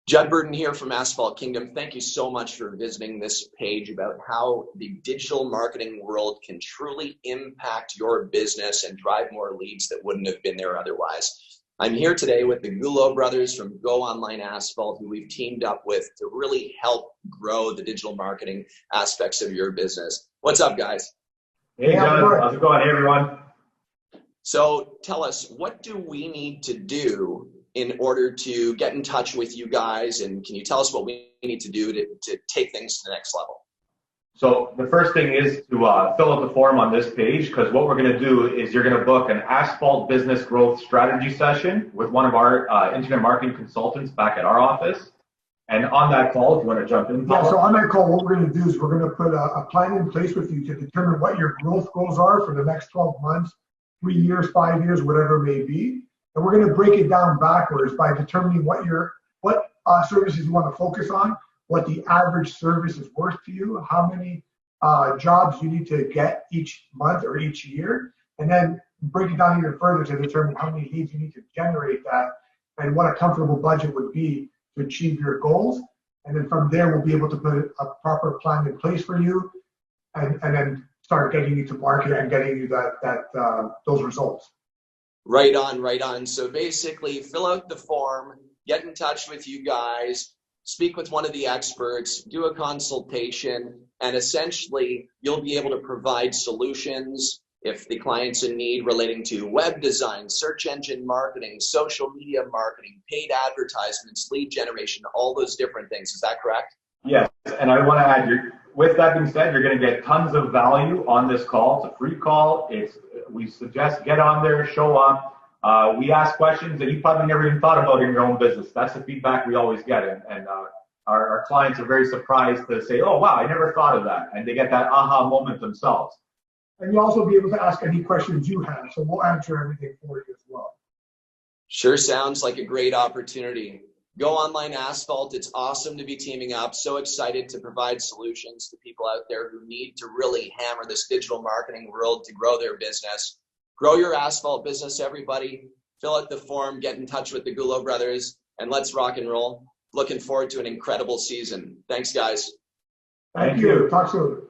Judd Burdon here from Asphalt Kingdom. Thank you so much for visiting this page about how the digital marketing world can truly impact your business and drive more leads that wouldn't have been there otherwise. I'm here today with the Gulo brothers from Go Online Asphalt, who we've teamed up with to really help grow the digital marketing aspects of your business. What's up, guys? Hey, Judd. How's it going? Hey, everyone. So tell us, what do we need to do in order to get in touch with you guys, and can you tell us what we need to do to take things to the next level? So the first thing is to fill out the form on this page, because what we're going to do is you're going to book an Asphalt Business Growth Strategy session with one of our internet marketing consultants back at our office. And on that call, if you want to jump in. Yeah, so on that call, what we're going to do is we're going to put a plan in place with you to determine what your growth goals are for the next 12 months, 3 years, 5 years, whatever it may be. And we're going to break it down backwards by determining what services you want to focus on, what the average service is worth to you, how many jobs you need to get each month or each year, and then break it down even further to determine how many leads you need to generate that and what a comfortable budget would be to achieve your goals. And then from there, we'll be able to put a proper plan in place for you and then start getting you to market and getting you those results. Right on, right on. So basically, fill out the form, get in touch with you guys, speak with one of the experts, do a consultation, and essentially you'll be able to provide solutions if the client's in need relating to web design, search engine marketing, social media marketing, paid advertisements, lead generation, all those different things. Is that correct? Yes, and I want to add, with that being said, you're going to get tons of value on this call. It's a free call. We suggest get on there, show up. We ask questions that you probably never even thought about in your own business. That's the feedback we always get, and our clients are very surprised to say, "Oh, wow, I never thought of that," and they get that aha moment themselves. And you'll also be able to ask any questions you have, so we'll answer everything for you as well. Sure sounds like a great opportunity. Go Online Asphalt, it's awesome to be teaming up. So excited to provide solutions to people out there who need to really hammer this digital marketing world to grow their business. Grow your asphalt business, everybody. Fill out the form, get in touch with the Gulo brothers, and let's rock and roll. Looking forward to an incredible season. Thanks, guys. Thank you. Talk soon.